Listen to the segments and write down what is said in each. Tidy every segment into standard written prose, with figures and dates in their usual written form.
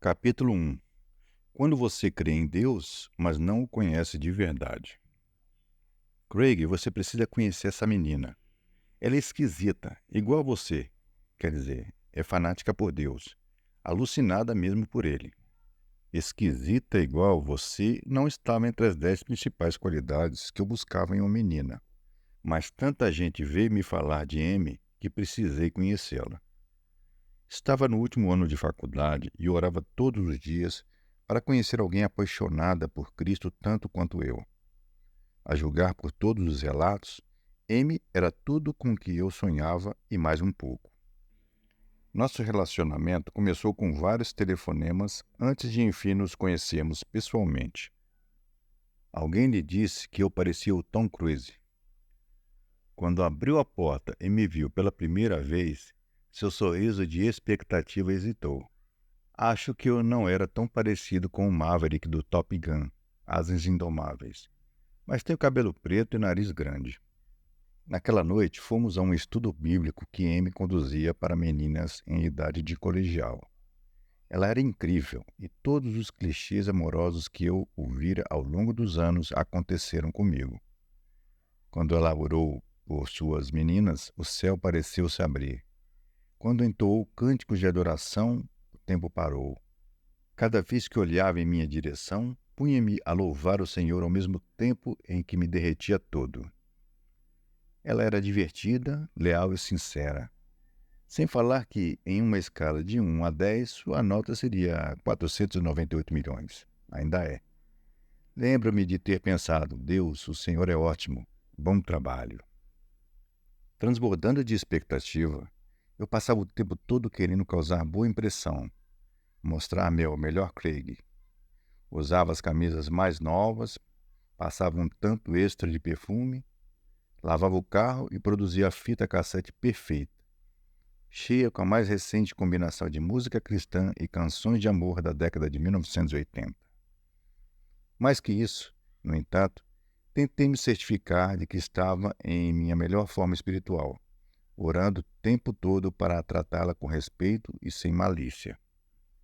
Capítulo 1. Quando você crê em Deus, mas não o conhece de verdade. Craig, você precisa conhecer essa menina. Ela é esquisita, igual a você. Quer dizer, é fanática por Deus. Alucinada mesmo por ele. Esquisita igual você não estava entre as 10 principais qualidades que eu buscava em uma menina. Mas tanta gente veio me falar de Amy que precisei conhecê-la. Estava no último ano de faculdade e orava todos os dias para conhecer alguém apaixonada por Cristo tanto quanto eu. A julgar por todos os relatos, Amy era tudo com que eu sonhava e mais um pouco. Nosso relacionamento começou com vários telefonemas antes de enfim nos conhecermos pessoalmente. Alguém lhe disse que eu parecia o Tom Cruise. Quando abriu a porta e me viu pela primeira vez, seu sorriso de expectativa hesitou. Acho que eu não era tão parecido com o Maverick do Top Gun, Asas Indomáveis, mas tenho cabelo preto e nariz grande. Naquela noite, fomos a um estudo bíblico que Amy conduzia para meninas em idade de colegial. Ela era incrível e todos os clichês amorosos que eu ouvira ao longo dos anos aconteceram comigo. Quando ela orou por suas meninas, o céu pareceu se abrir. Quando entoou cânticos de adoração, o tempo parou. Cada vez que olhava em minha direção, punha-me a louvar o Senhor ao mesmo tempo em que me derretia todo. Ela era divertida, leal e sincera. Sem falar que, em uma escala de 1 a 10, sua nota seria 498 milhões. Ainda é. Lembro-me de ter pensado, Deus, o Senhor é ótimo, bom trabalho. Transbordando de expectativa, eu passava o tempo todo querendo causar boa impressão, mostrar meu melhor Craig. Usava as camisas mais novas, passava um tanto extra de perfume, lavava o carro e produzia a fita cassete perfeita, cheia com a mais recente combinação de música cristã e canções de amor da década de 1980. Mais que isso, no entanto, tentei me certificar de que estava em minha melhor forma espiritual, orando o tempo todo para tratá-la com respeito e sem malícia.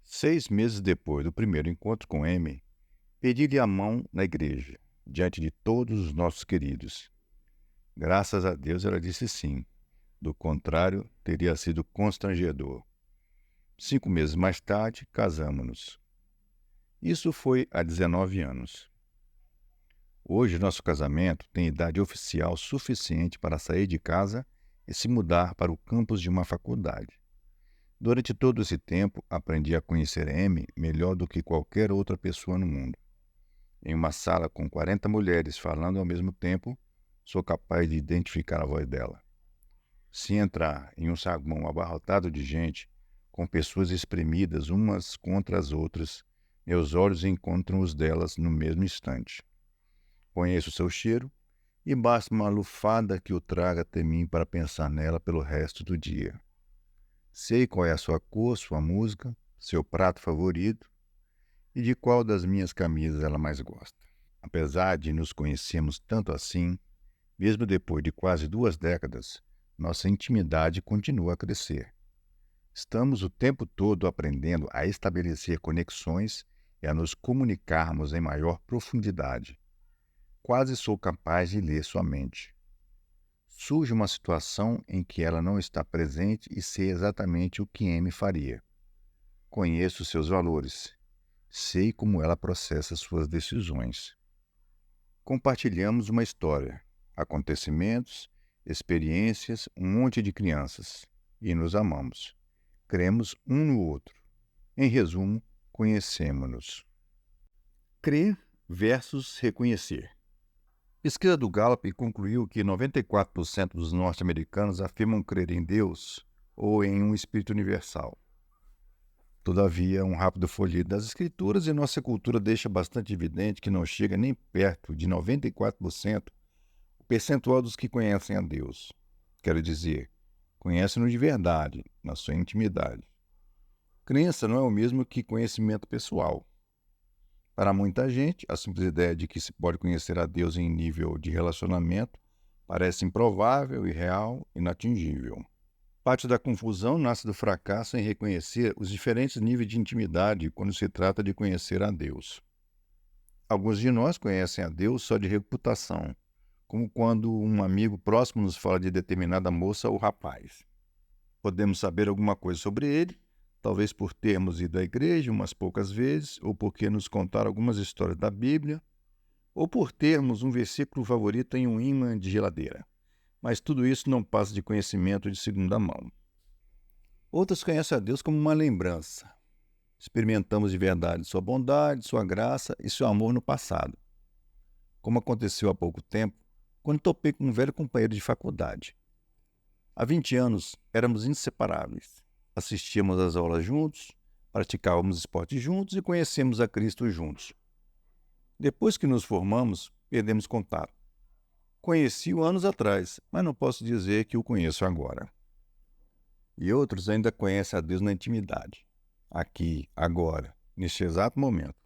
6 meses depois do primeiro encontro com Amy, pedi-lhe a mão na igreja, diante de todos os nossos queridos. Graças a Deus ela disse sim. Do contrário, teria sido constrangedor. 5 meses mais tarde, casamo-nos. Isso foi há 19 anos. Hoje, nosso casamento tem idade oficial suficiente para sair de casa e se mudar para o campus de uma faculdade. Durante todo esse tempo, aprendi a conhecer Amy melhor do que qualquer outra pessoa no mundo. Em uma sala com 40 mulheres falando ao mesmo tempo, sou capaz de identificar a voz dela. Se entrar em um saguão abarrotado de gente, com pessoas espremidas umas contra as outras, meus olhos encontram os delas no mesmo instante. Conheço seu cheiro e basta uma lufada que o traga até mim para pensar nela pelo resto do dia. Sei qual é a sua cor, sua música, seu prato favorito e de qual das minhas camisas ela mais gosta. Apesar de nos conhecermos tanto assim, mesmo depois de quase 2 décadas, nossa intimidade continua a crescer. Estamos o tempo todo aprendendo a estabelecer conexões e a nos comunicarmos em maior profundidade. Quase sou capaz de ler sua mente. Surge uma situação em que ela não está presente e sei exatamente o que Amy faria. Conheço seus valores. Sei como ela processa suas decisões. Compartilhamos uma história, acontecimentos, experiências, um monte de crianças. E nos amamos. Cremos um no outro. Em resumo, conhecemos-nos. Crer versus reconhecer. Pesquisa do Gallup concluiu que 94% dos norte-americanos afirmam crer em Deus ou em um espírito universal. Todavia, um rápido folheio das Escrituras e nossa cultura deixa bastante evidente que não chega nem perto de 94% o percentual dos que conhecem a Deus. Quero dizer, conhecem-no de verdade, na sua intimidade. Crença não é o mesmo que conhecimento pessoal. Para muita gente, a simples ideia de que se pode conhecer a Deus em nível de relacionamento parece improvável, irreal, inatingível. Parte da confusão nasce do fracasso em reconhecer os diferentes níveis de intimidade quando se trata de conhecer a Deus. Alguns de nós conhecem a Deus só de reputação, como quando um amigo próximo nos fala de determinada moça ou rapaz. Podemos saber alguma coisa sobre ele, talvez por termos ido à igreja umas poucas vezes, ou porque nos contaram algumas histórias da Bíblia, ou por termos um versículo favorito em um ímã de geladeira. Mas tudo isso não passa de conhecimento de segunda mão. Outros conhecem a Deus como uma lembrança. Experimentamos de verdade sua bondade, sua graça e seu amor no passado. Como aconteceu há pouco tempo, quando topei com um velho companheiro de faculdade. Há 20 anos éramos inseparáveis. Assistíamos às aulas juntos, praticávamos esporte juntos e conhecemos a Cristo juntos. Depois que nos formamos, perdemos contato. Conheci-o anos atrás, mas não posso dizer que o conheço agora. E outros ainda conhecem a Deus na intimidade, aqui, agora, neste exato momento.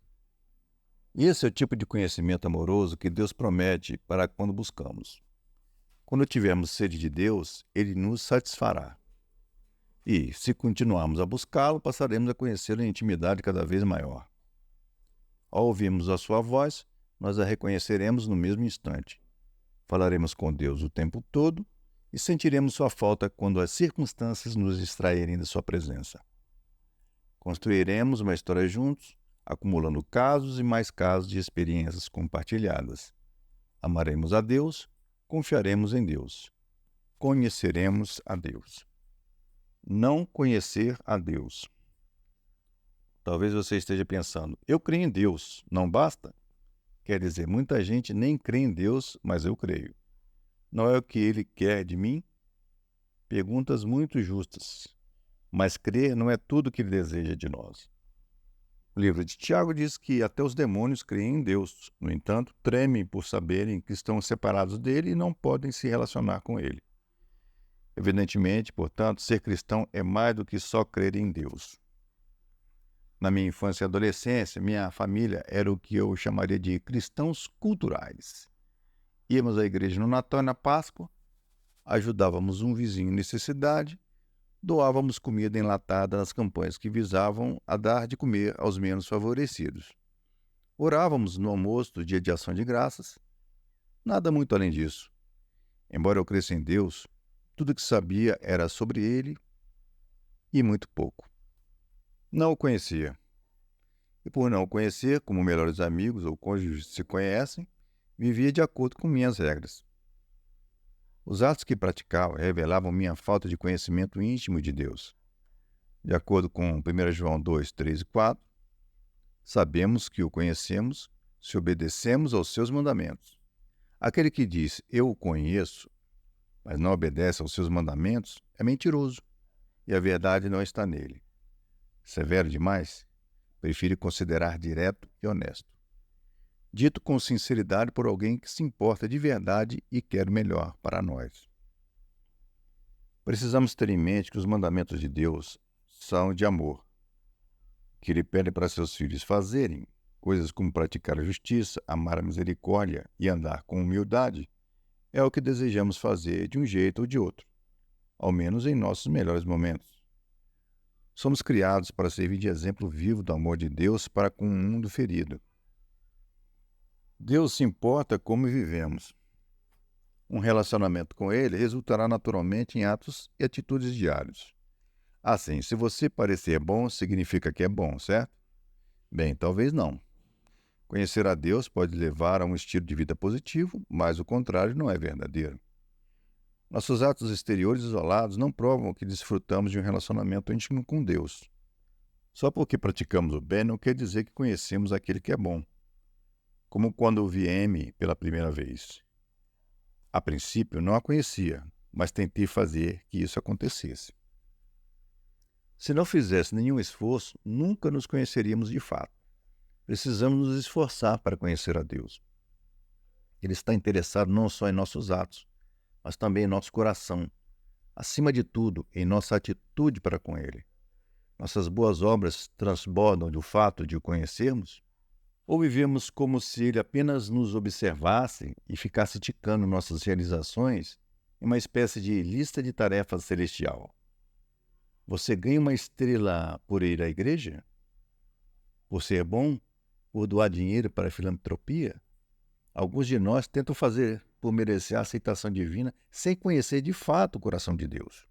Esse é o tipo de conhecimento amoroso que Deus promete para quando buscamos. Quando tivermos sede de Deus, Ele nos satisfará. E, se continuarmos a buscá-lo, passaremos a conhecê-lo em intimidade cada vez maior. Ao ouvirmos a sua voz, nós a reconheceremos no mesmo instante. Falaremos com Deus o tempo todo e sentiremos sua falta quando as circunstâncias nos distraírem de sua presença. Construiremos uma história juntos, acumulando casos e mais casos de experiências compartilhadas. Amaremos a Deus, confiaremos em Deus. Conheceremos a Deus. Não conhecer a Deus. Talvez você esteja pensando, eu creio em Deus, não basta? Quer dizer, muita gente nem crê em Deus, mas eu creio. Não é o que Ele quer de mim? Perguntas muito justas. Mas crer não é tudo o que Ele deseja de nós. O livro de Tiago diz que até os demônios creem em Deus. No entanto, tremem por saberem que estão separados dele e não podem se relacionar com ele. Evidentemente, portanto, ser cristão é mais do que só crer em Deus. Na minha infância e adolescência, minha família era o que eu chamaria de cristãos culturais. Íamos à igreja no Natal e na Páscoa, ajudávamos um vizinho em necessidade, doávamos comida enlatada nas campanhas que visavam a dar de comer aos menos favorecidos. Orávamos no almoço do dia de ação de graças. Nada muito além disso. Embora eu cresça em Deus, tudo que sabia era sobre Ele e muito pouco. Não o conhecia. E por não o conhecer, como melhores amigos ou cônjuges se conhecem, vivia de acordo com minhas regras. Os atos que praticava revelavam minha falta de conhecimento íntimo de Deus. De acordo com 1 João 2, 3 e 4, sabemos que o conhecemos se obedecemos aos seus mandamentos. Aquele que diz, eu o conheço, mas não obedece aos seus mandamentos, é mentiroso, e a verdade não está nele. Severo demais? Prefiro considerar direto e honesto. Dito com sinceridade por alguém que se importa de verdade e quer o melhor para nós. Precisamos ter em mente que os mandamentos de Deus são de amor. O que Ele pede para seus filhos fazerem, coisas como praticar a justiça, amar a misericórdia e andar com humildade, é o que desejamos fazer de um jeito ou de outro, ao menos em nossos melhores momentos. Somos criados para servir de exemplo vivo do amor de Deus para com um mundo ferido. Deus se importa como vivemos. Um relacionamento com Ele resultará naturalmente em atos e atitudes diários. Assim, se você parecer bom, significa que é bom, certo? Bem, talvez não. Conhecer a Deus pode levar a um estilo de vida positivo, mas o contrário não é verdadeiro. Nossos atos exteriores isolados não provam que desfrutamos de um relacionamento íntimo com Deus. Só porque praticamos o bem não quer dizer que conhecemos aquele que é bom. Como quando ouvi Amy pela primeira vez. A princípio não a conhecia, mas tentei fazer que isso acontecesse. Se não fizesse nenhum esforço, nunca nos conheceríamos de fato. Precisamos nos esforçar para conhecer a Deus. Ele está interessado não só em nossos atos, mas também em nosso coração. Acima de tudo, em nossa atitude para com Ele. Nossas boas obras transbordam do fato de o conhecermos? Ou vivemos como se Ele apenas nos observasse e ficasse ticando nossas realizações em uma espécie de lista de tarefas celestial? Você ganha uma estrela por ir à igreja? Por ser bom? Por doar dinheiro para a filantropia? Alguns de nós tentam fazer por merecer a aceitação divina sem conhecer de fato o coração de Deus.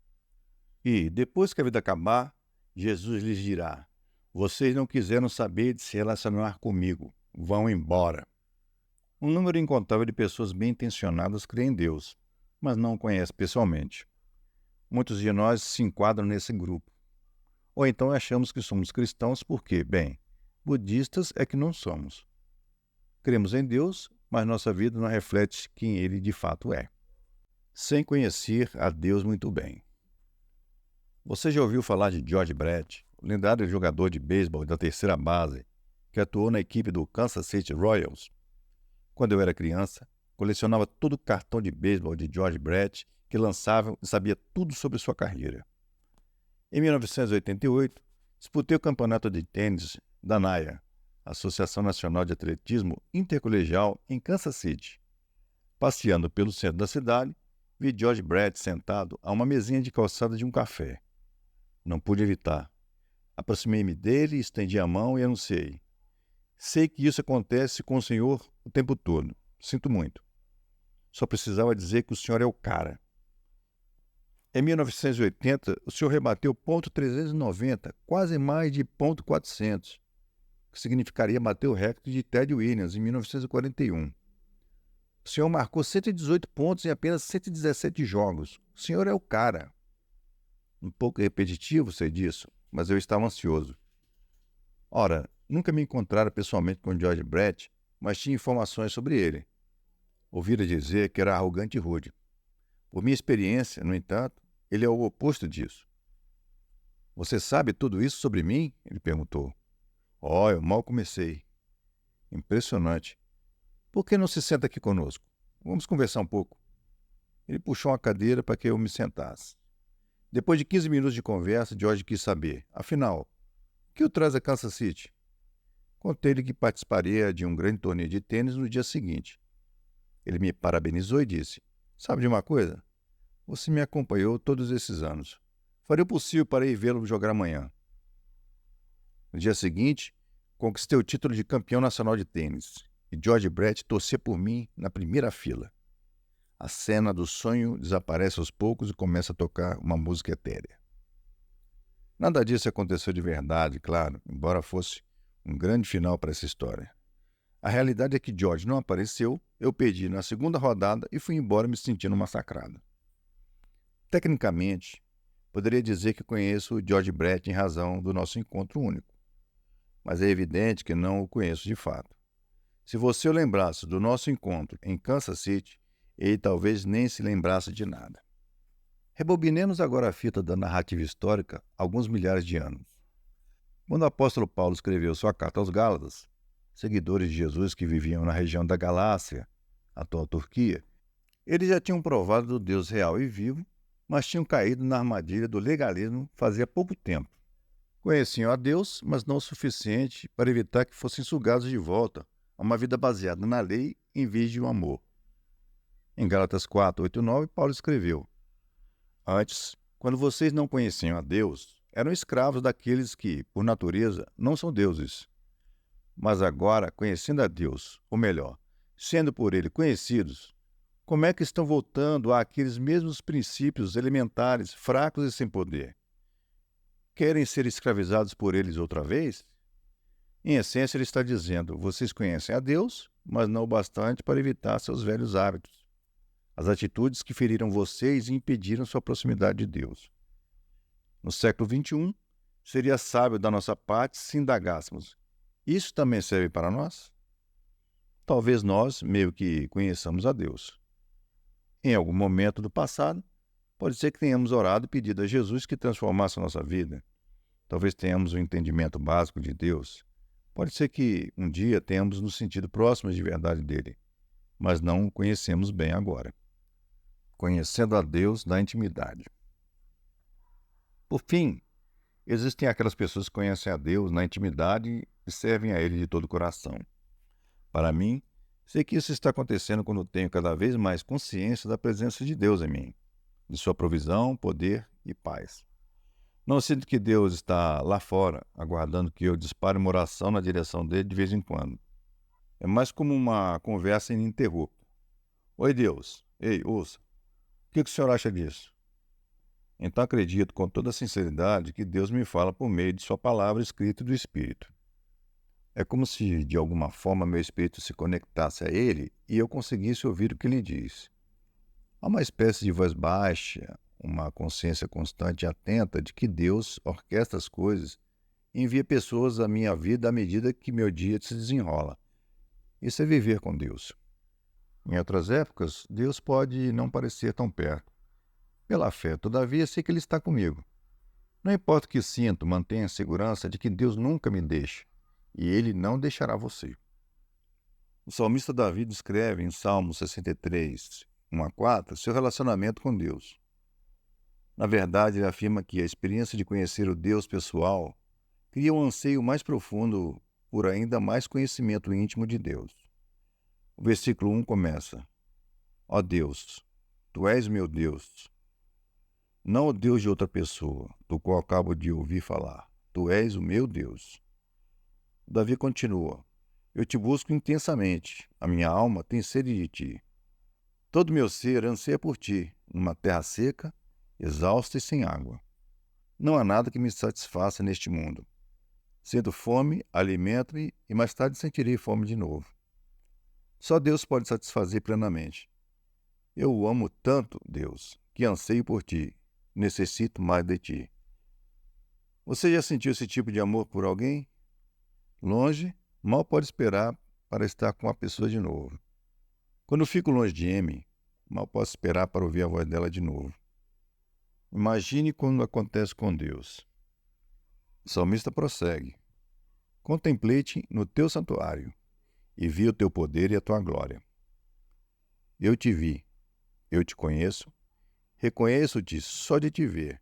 E, depois que a vida acabar, Jesus lhes dirá: vocês não quiseram saber de se relacionar comigo. Vão embora. Um número incontável de pessoas bem-intencionadas crê em Deus, mas não o conhece pessoalmente. Muitos de nós se enquadram nesse grupo. Ou então achamos que somos cristãos porque, bem, budistas é que não somos. Cremos em Deus, mas nossa vida não reflete quem Ele de fato é. Sem conhecer a Deus muito bem. Você já ouviu falar de George Brett, o lendário jogador de beisebol da terceira base, que atuou na equipe do Kansas City Royals? Quando eu era criança, colecionava todo o cartão de beisebol de George Brett que lançavam e sabia tudo sobre sua carreira. Em 1988, disputei o campeonato de tênis da NAIA, Associação Nacional de Atletismo Intercolegial, em Kansas City. Passeando pelo centro da cidade, vi George Brett sentado a uma mesinha de calçada de um café. Não pude evitar. Aproximei-me dele, estendi a mão e anunciei: sei que isso acontece com o senhor o tempo todo. Sinto muito. Só precisava dizer que o senhor é o cara. Em 1980, o senhor rebateu ponto .390, quase mais de ponto .400, que significaria bater o recorde de Ted Williams em 1941. O senhor marcou 118 pontos em apenas 117 jogos. O senhor é o cara. Um pouco repetitivo, sei disso, mas eu estava ansioso. Ora, nunca me encontrara pessoalmente com George Brett, mas tinha informações sobre ele. Ouvira dizer que era arrogante e rude. Por minha experiência, no entanto, ele é o oposto disso. Você sabe tudo isso sobre mim? Ele perguntou. Oh, eu mal comecei. Impressionante. Por que não se senta aqui conosco? Vamos conversar um pouco. Ele puxou uma cadeira para que eu me sentasse. Depois de 15 minutos de conversa, George quis saber, afinal, o que o traz a Kansas City? Contei-lhe que participaria de um grande torneio de tênis no dia seguinte. Ele me parabenizou e disse: sabe de uma coisa? Você me acompanhou todos esses anos. Farei o possível para ir vê-lo jogar amanhã. No dia seguinte, conquistei o título de campeão nacional de tênis e George Brett torcia por mim na primeira fila. A cena do sonho desaparece aos poucos e começa a tocar uma música etérea. Nada disso aconteceu de verdade, claro, embora fosse um grande final para essa história. A realidade é que George não apareceu, eu perdi na segunda rodada e fui embora me sentindo massacrado. Tecnicamente, poderia dizer que conheço o George Brett em razão do nosso encontro único, mas é evidente que não o conheço de fato. Se você o lembrasse do nosso encontro em Kansas City, ele talvez nem se lembrasse de nada. Rebobinemos agora a fita da narrativa histórica alguns milhares de anos. Quando o apóstolo Paulo escreveu sua carta aos Gálatas, seguidores de Jesus que viviam na região da Galácia, atual Turquia, eles já tinham provado do Deus real e vivo, mas tinham caído na armadilha do legalismo fazia pouco tempo. Conheciam a Deus, mas não o suficiente para evitar que fossem sugados de volta a uma vida baseada na lei em vez de um amor. Em Gálatas 4, 8 e 9, Paulo escreveu: antes, quando vocês não conheciam a Deus, eram escravos daqueles que, por natureza, não são deuses. Mas agora, conhecendo a Deus, ou melhor, sendo por Ele conhecidos, como é que estão voltando àqueles mesmos princípios elementares, fracos e sem poder? Querem ser escravizados por eles outra vez? Em essência, ele está dizendo: vocês conhecem a Deus, mas não o bastante para evitar seus velhos hábitos, as atitudes que feriram vocês e impediram sua proximidade de Deus. No século XXI, seria sábio da nossa parte se indagássemos: isso também serve para nós? Talvez nós meio que conheçamos a Deus. Em algum momento do passado, pode ser que tenhamos orado e pedido a Jesus que transformasse a nossa vida. Talvez tenhamos um entendimento básico de Deus. Pode ser que um dia tenhamos nos sentido próximos de verdade dele, mas não o conhecemos bem agora. Conhecendo a Deus na intimidade. Por fim, existem aquelas pessoas que conhecem a Deus na intimidade e servem a Ele de todo o coração. Para mim, sei que isso está acontecendo quando tenho cada vez mais consciência da presença de Deus em mim, de sua provisão, poder e paz. Não sinto que Deus está lá fora, aguardando que eu dispare uma oração na direção dele de vez em quando. É mais como uma conversa ininterrupta. Oi, Deus. Ei, ouça. O que o senhor acha disso? Então acredito com toda sinceridade que Deus me fala por meio de sua palavra escrita e do Espírito. É como se, de alguma forma, meu espírito se conectasse a ele e eu conseguisse ouvir o que ele diz. Há uma espécie de voz baixa, uma consciência constante e atenta de que Deus orquestra as coisas e envia pessoas à minha vida à medida que meu dia se desenrola. Isso é viver com Deus. Em outras épocas, Deus pode não parecer tão perto. Pela fé, todavia, sei que Ele está comigo. Não importa o que sinto, mantenha a segurança de que Deus nunca me deixa e Ele não deixará você. O salmista Davi descreve em Salmo 63, 1 a 4, seu relacionamento com Deus. Na verdade, ele afirma que a experiência de conhecer o Deus pessoal cria um anseio mais profundo por ainda mais conhecimento íntimo de Deus. O versículo 1 começa: Ó Deus, Tu és meu Deus, não o Deus de outra pessoa, do qual acabo de ouvir falar. Tu és o meu Deus. Davi continua: Eu te busco intensamente, a minha alma tem sede de ti. Todo meu ser anseia por ti, numa terra seca, exausta e sem água. Não há nada que me satisfaça neste mundo. Sinto fome, alimento-me e mais tarde sentirei fome de novo. Só Deus pode satisfazer plenamente. Eu o amo tanto, Deus, que anseio por ti, necessito mais de ti. Você já sentiu esse tipo de amor por alguém? Longe, mal pode esperar para estar com a pessoa de novo. Quando fico longe de Amy, mal posso esperar para ouvir a voz dela de novo. Imagine quando acontece com Deus. O salmista prossegue: Contemplei-te no teu santuário e vi o teu poder e a tua glória. Eu te vi, eu te conheço, reconheço-te só de te ver.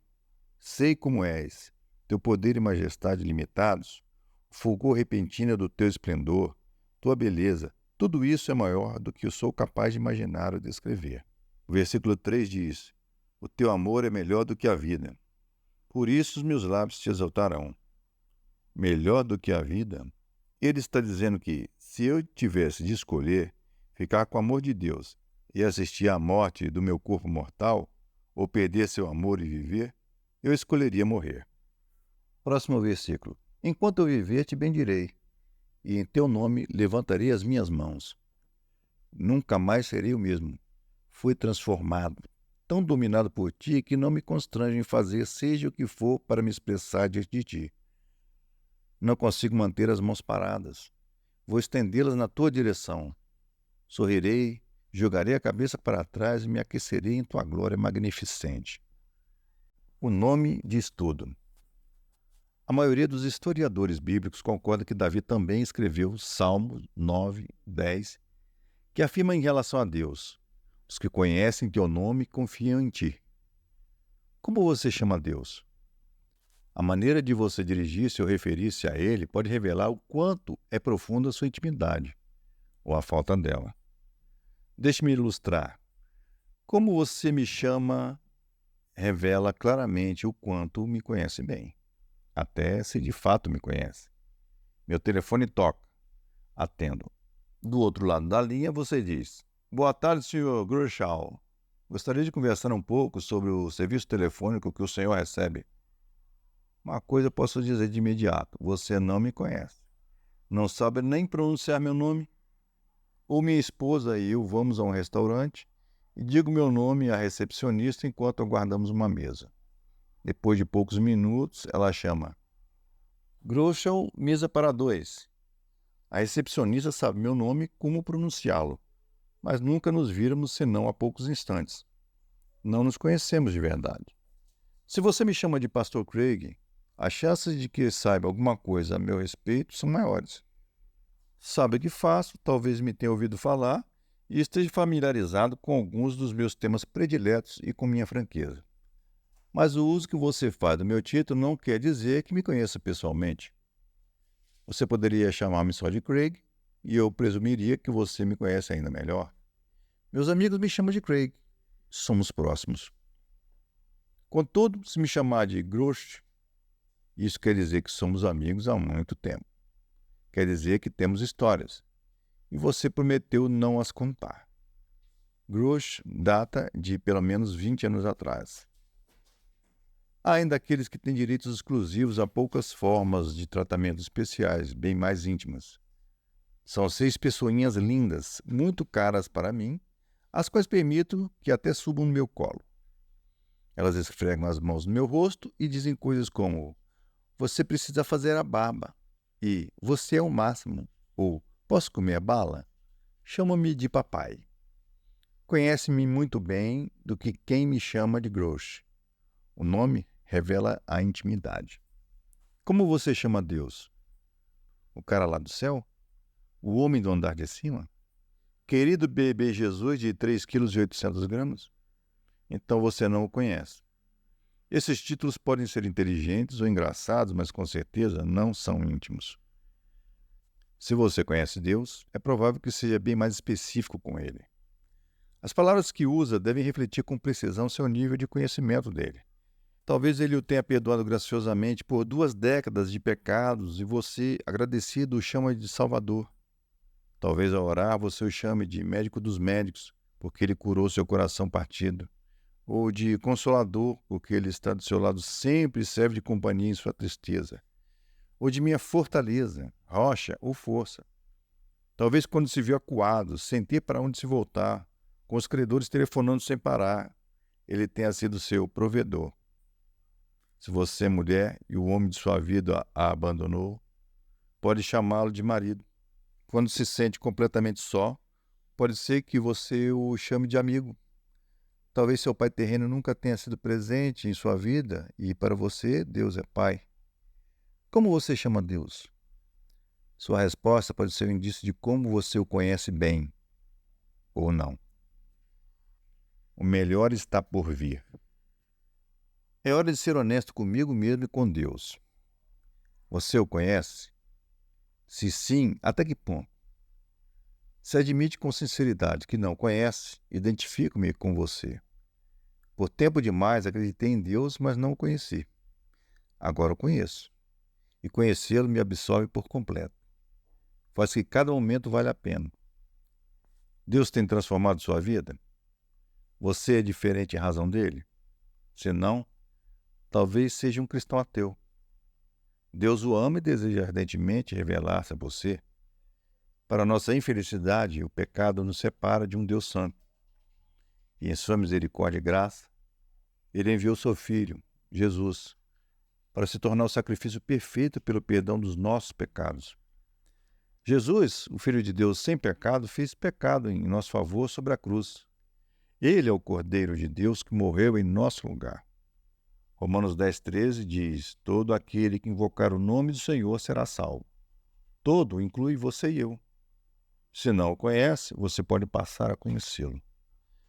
Sei como és, teu poder e majestade limitados, o fulgor repentino do teu esplendor, tua beleza, tudo isso é maior do que eu sou capaz de imaginar ou descrever. O versículo 3 diz: O teu amor é melhor do que a vida, por isso os meus lábios te exaltarão. Melhor do que a vida? Ele está dizendo que, se eu tivesse de escolher ficar com o amor de Deus e assistir à morte do meu corpo mortal, ou perder seu amor e viver, eu escolheria morrer. Próximo versículo. Enquanto eu viver, te bendirei, e em teu nome levantarei as minhas mãos. Nunca mais serei o mesmo. Fui transformado, tão dominado por ti que não me constrange em fazer seja o que for para me expressar diante de ti. Não consigo manter as mãos paradas. Vou estendê-las na tua direção. Sorrirei, jogarei a cabeça para trás e me aquecerei em tua glória magnificente. O nome diz tudo. A maioria dos historiadores bíblicos concorda que Davi também escreveu Salmos 9, 10, que afirma em relação a Deus: Os que conhecem teu nome confiam em ti. Como você chama Deus? A maneira de você dirigir-se ou referir-se a Ele pode revelar o quanto é profunda a sua intimidade, ou a falta dela. Deixe-me ilustrar. Como você me chama revela claramente o quanto me conhece bem, até se de fato me conhece. Meu telefone toca. Atendo. Do outro lado da linha você diz: Boa tarde, Sr. Grushaw. Gostaria de conversar um pouco sobre o serviço telefônico que o senhor recebe. Uma coisa eu posso dizer de imediato: você não me conhece. Não sabe nem pronunciar meu nome. Ou minha esposa e eu vamos a um restaurante e digo meu nome à recepcionista enquanto aguardamos uma mesa. Depois de poucos minutos, ela chama: Grushaw, mesa para dois. A recepcionista sabe meu nome como pronunciá-lo, mas nunca nos víramos senão há poucos instantes. Não nos conhecemos de verdade. Se você me chama de Pastor Craig, as chances de que saiba alguma coisa a meu respeito são maiores. Sabe o que faço, talvez me tenha ouvido falar e esteja familiarizado com alguns dos meus temas prediletos e com minha franqueza. Mas o uso que você faz do meu título não quer dizer que me conheça pessoalmente. Você poderia chamar-me só de Craig e eu presumiria que você me conhece ainda melhor. Meus amigos me chamam de Craig. Somos próximos. Contudo, se me chamar de Grush, Isso quer dizer que somos amigos há muito tempo. Quer dizer que temos histórias. E você prometeu não as contar. Grush data de pelo menos 20 anos atrás. Há ainda aqueles que têm direitos exclusivos a poucas formas de tratamento especiais, bem mais íntimas. São 6 pessoinhas lindas, muito caras para mim, as quais permito que até subam no meu colo. Elas esfregam as mãos no meu rosto e dizem coisas como: "Você precisa fazer a barba", e "Você é o máximo", ou "Posso comer a bala?". Chama-me de papai. Conhece-me muito bem do que quem me chama de Grosh. O nome revela a intimidade. Como você chama Deus? O cara lá do céu? O homem do andar de cima? Querido bebê Jesus de 3,8 kg? Então você não o conhece. Esses títulos podem ser inteligentes ou engraçados, mas com certeza não são íntimos. Se você conhece Deus, é provável que seja bem mais específico com Ele. As palavras que usa devem refletir com precisão seu nível de conhecimento dele. Talvez ele o tenha perdoado graciosamente por 2 décadas de pecados e você, agradecido, o chama de Salvador. Talvez ao orar você o chame de médico dos médicos, porque ele curou seu coração partido. Ou de consolador, porque ele está do seu lado sempre e serve de companhia em sua tristeza. Ou de minha fortaleza, rocha ou força. Talvez quando se viu acuado, sem ter para onde se voltar, com os credores telefonando sem parar, ele tenha sido seu provedor. Se você é mulher e o homem de sua vida a abandonou, pode chamá-lo de marido. Quando se sente completamente só, pode ser que você o chame de amigo. Talvez seu pai terreno nunca tenha sido presente em sua vida e para você, Deus é pai. Como você chama Deus? Sua resposta pode ser um indício de como você o conhece bem ou não. O melhor está por vir. É hora de ser honesto comigo mesmo e com Deus. Você o conhece? Se sim, até que ponto? Se admite com sinceridade que não conhece, identifico-me com você. Por tempo demais acreditei em Deus, mas não o conheci. Agora o conheço. E conhecê-lo me absolve por completo. Faz que cada momento vale a pena. Deus tem transformado sua vida? Você é diferente em razão dele? Se não, talvez seja um cristão ateu. Deus o ama e deseja ardentemente revelar-se a você. Para nossa infelicidade, o pecado nos separa de um Deus santo. E em sua misericórdia e graça, ele enviou seu Filho, Jesus, para se tornar o sacrifício perfeito pelo perdão dos nossos pecados. Jesus, o Filho de Deus sem pecado, fez pecado em nosso favor sobre a cruz. Ele é o Cordeiro de Deus que morreu em nosso lugar. Romanos 10,13 diz: todo aquele que invocar o nome do Senhor será salvo. Todo inclui você e eu. Se não o conhece, você pode passar a conhecê-lo.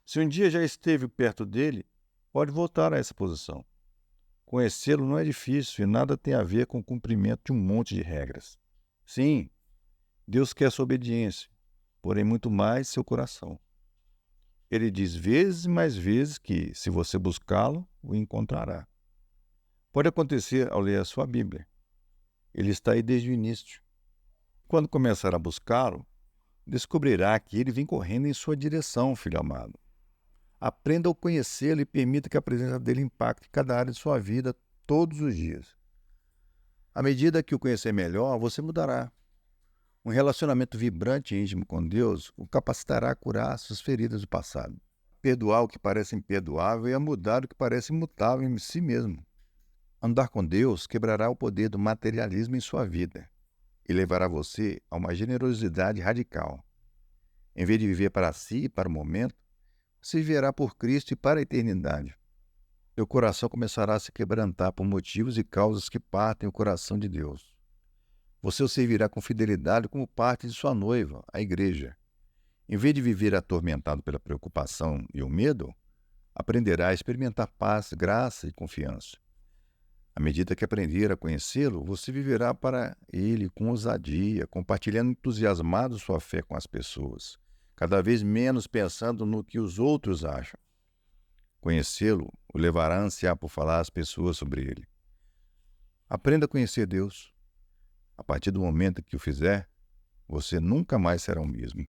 Se um dia já esteve perto dele, pode voltar a essa posição. Conhecê-lo não é difícil e nada tem a ver com o cumprimento de um monte de regras. Sim, Deus quer sua obediência, porém muito mais seu coração. Ele diz vezes e mais vezes que, se você buscá-lo, o encontrará. Pode acontecer ao ler a sua Bíblia. Ele está aí desde o início. Quando começar a buscá-lo, descobrirá que ele vem correndo em sua direção, filho amado. Aprenda a conhecê-lo e permita que a presença dele impacte cada área de sua vida todos os dias. À medida que o conhecer melhor, você mudará. Um relacionamento vibrante e íntimo com Deus o capacitará a curar suas feridas do passado, perdoar o que parece imperdoável e a mudar o que parece imutável em si mesmo. Andar com Deus quebrará o poder do materialismo em sua vida e levará você a uma generosidade radical. Em vez de viver para si e para o momento, você viverá por Cristo e para a eternidade. Seu coração começará a se quebrantar por motivos e causas que partem o coração de Deus. Você o servirá com fidelidade como parte de sua noiva, a igreja. Em vez de viver atormentado pela preocupação e o medo, aprenderá a experimentar paz, graça e confiança. À medida que aprender a conhecê-lo, você viverá para ele com ousadia, compartilhando entusiasmado sua fé com as pessoas, cada vez menos pensando no que os outros acham. Conhecê-lo o levará a ansiar por falar às pessoas sobre ele. Aprenda a conhecer Deus. A partir do momento que o fizer, você nunca mais será o mesmo.